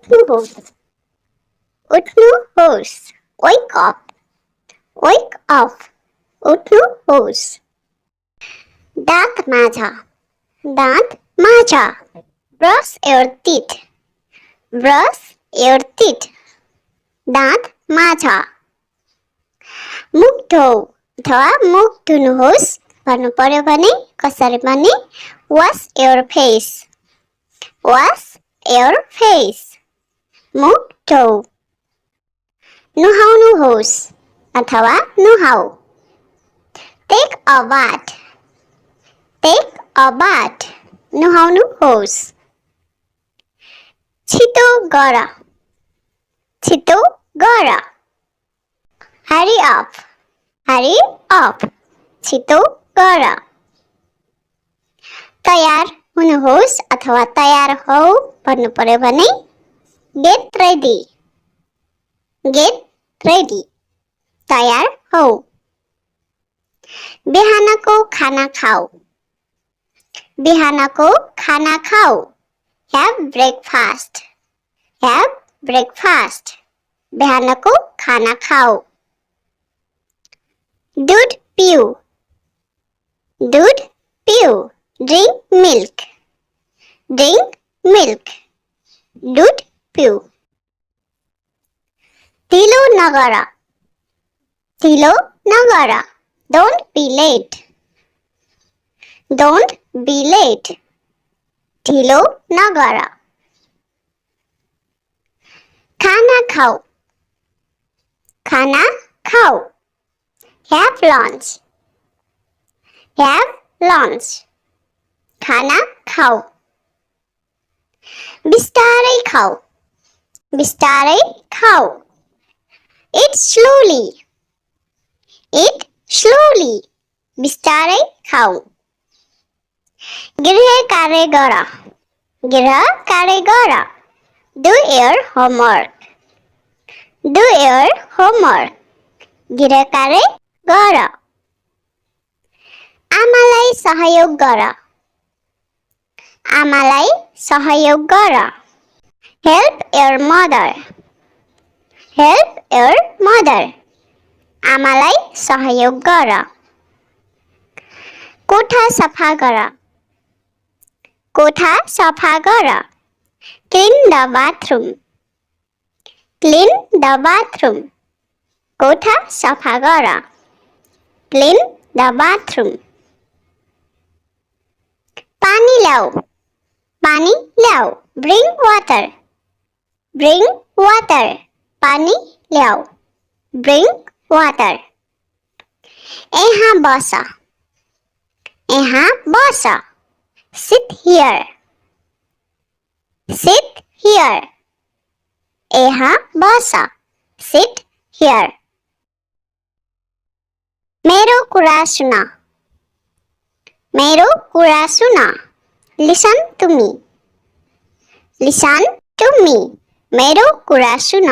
उठ्नुहोस् उठ्नुहोस् wake up उठ्नुहोस् दाँत माझ brush your teeth दाँत माझ मुख धोऊ अथवा मुख धुनुहोस् भन्नु पर्यो भने कसरी भन्ने wash your face मुख धोऊ नुहाउनुहोस् अथवा नुहाऊ take a bath नुहाउनुहोस् छिटो गर hurry up छिटो गर तयार हुनुहोस् अथवा तयार हौ भन्नु पर्यो भने get ready तयार हौ बिहानको खाना खाऊ have breakfast बिहानको खाना खाऊ दूध पिऊ drink milk दूध पिऊ ढिलो नगर don't be late ढिलो नगर खाना खाऊ have lunch खाना खाऊ बिस्तारै खाऊ eat slowly बिस्तारै खाऊ गृह कार्य गर do your homework गृह कार्य गर आमालाई सहयोग गर help your mother आमालाई सहयोग गर कोठा सफा गर clean the bathroom कोठा सफा गर clean the bathroom पानी ल्याऊ bring water पानी ल्याऊ bring water यहाँ बस sit here यहाँ बस sit here मेरो कुरा सुन listen to me मेरो कुरा सुन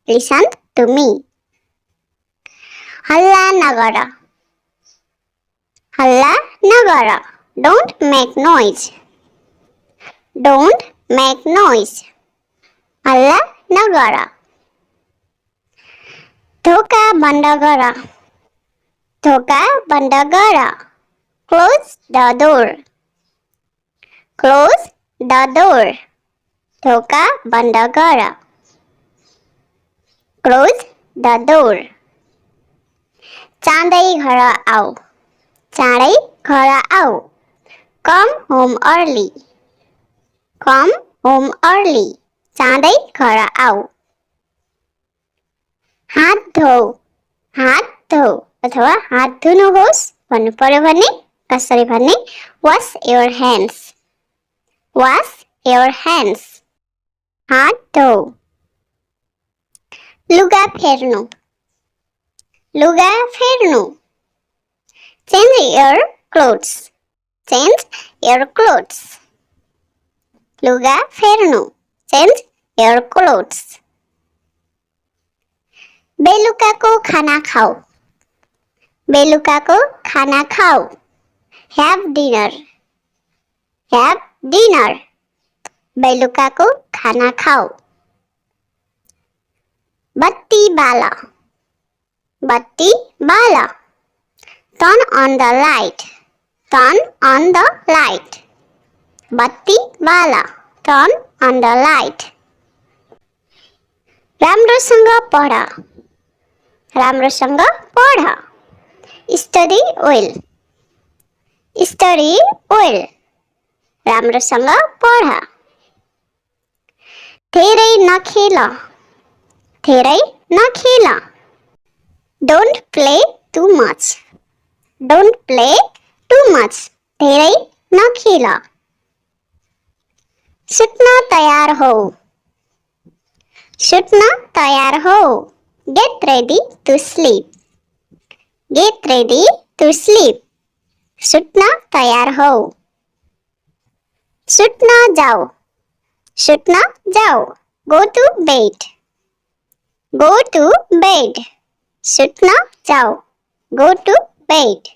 listen to me हल्ला नगर don't make noise हल्ला नगर ढोका बन्द गर close the door ढोका बन्द गर close the door चाँडै घर आऊ come home early चाँडै घर आऊ हात धोऊ अथवा हात धुनुहोस् भन्नु पर्यो भने कसरी भन्ने wash your hands हात धोऊ लुगा फेर्नु change your clothes लुगा फेर्नु change your clothes बेलुकाको खाना खाऊ have dinner बेलुकाको खाना खाऊ बत्ती बाला बत्ती बाला Turn on the light Turn on the light बत्ती बाला Turn on the light राम्रोसँग पढ राम्रोसँग पढ Study well Study well राम्रोसँग पढ धेरै नखेल धेरै नखेल Don't play too much Don't play too much धेरै नखेल सुत्न तयार हो सुत्न तयार हो Get ready to sleep Get ready to sleep सुत्न तयार हो सुत्न जाऊ सुत्न जाऊ Go to bed Go to bed सुत्न जाऊ Go to bed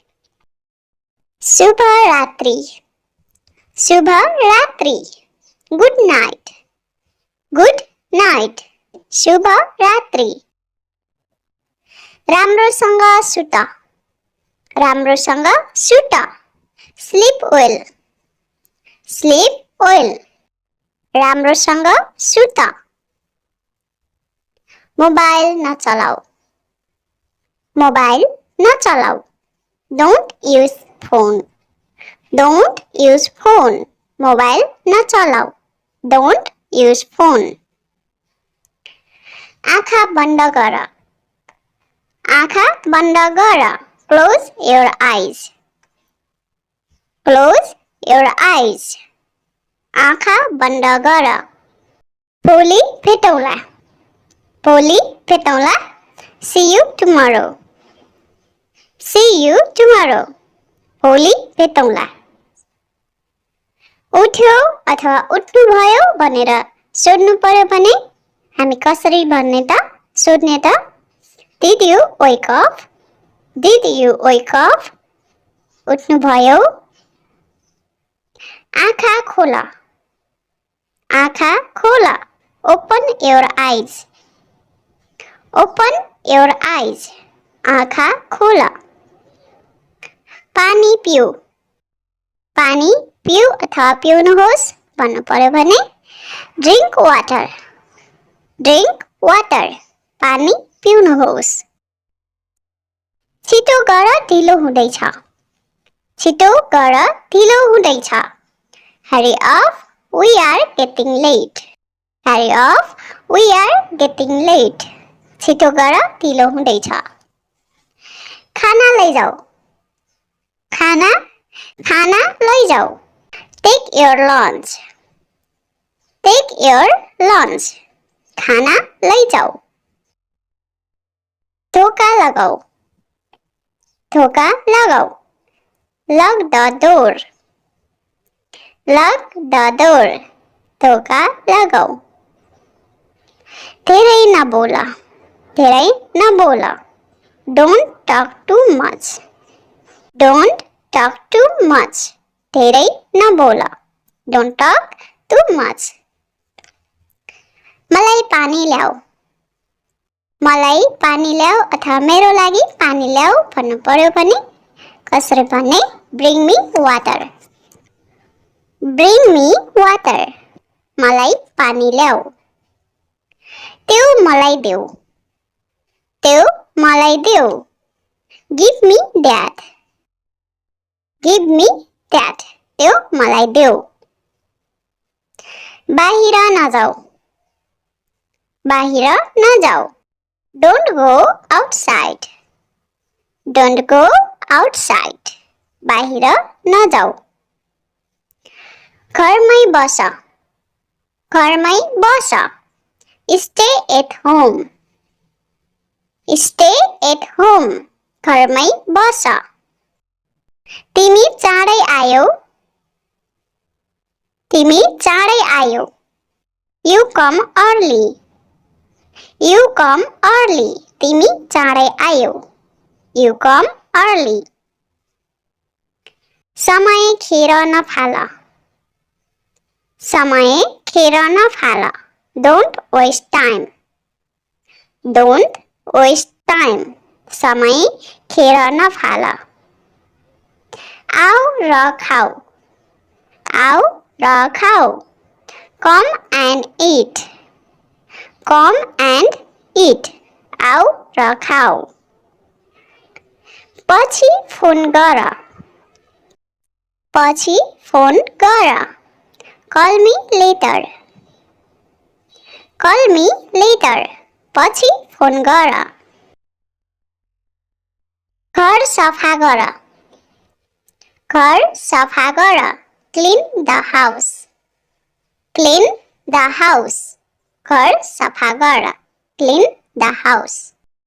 शुभ रात्रि शुभ रात्रि Good night Good night शुभ रात्रि राम्रोसँग सुत राम्रोसँग सुत Sleep well Sleep well राम्रोसँग सुत मोबाइल नचलाऊ मोबाइल नचलाऊ Don't use phone Don't use phone mobile नचलाऊ Don't use phone आँखा बन्द गर आँखा बन्द गर Close your eyes Close your eyes आँखा बन्द गर भोलि भेटौँला भोलि भेटौँला See you tomorrow See you tomorrow भोलि भेटौँला उठ्यो अथवा उठ्नुभयो भनेर सोध्नु पर्यो भने हामी कसरी भन्ने त सोध्ने त Did you wake up Did you wake up उठ्नुभयो आँखा खोल आँखा खोल Open your eyes Open your eyes आँखा खोल पानी पिऊ पानी पिऊ अथवा पिउनुहोस् भन्नु पर्यो भने Drink water Drink water पानी पिउनुहोस् छिटो गर ढिलो हुँदैछ छिटो गर ढिलो हुँदैछ Hurry up We are getting late Hurry up We are getting late छिटो गर ढिलो हुँदैछ खाना लैजाऊ खाना खाना लैजाऊ Take your lunch Take your lunch खाना लैजाऊ धोका लगाऊ धोका लगाऊ Lock the door Lock the door धोका लगाऊ धेरै नबोल धेरै नबोल Don't talk too much Don't talk too much धेरै नबोल Don't talk too much मलाई पानी ल्याऊ मलाई पानी ल्याऊ अथवा मेरो लागि पानी ल्याऊ भन्नु पर्यो भने कसरी भन्ने Bring me water Bring me water मलाई पानी ल्याऊ त्यो मलाई देऊ त्यो मलाई देऊ Give me that Give me that त्यो मलाई देऊ बाहिर नजाऊ बाहिर नजाऊ Don't go outside Don't go outside बाहिर नजाऊ घरमै बस घरमै बस Stay at home Stay at home घरमै बस तिमी चाँडै आयौ तिमी चाँडै आयौ You come early You come early तिमी चाँडै आयौ You come early समय खेर नफाल समय खेर नफाल Don't waste time Don't waste time. समय खेर नफाल. आऊ र खाऊ. आऊ र खाऊ. Come and eat. Come and eat. आऊ र खाऊ. पछि फोन गर. पछि फोन गर. Call me later. Call me later. पछि फोन गर. घर सफा गर. घर सफा गर. Clean the house. Clean the house. घर सफा गर. Clean the house.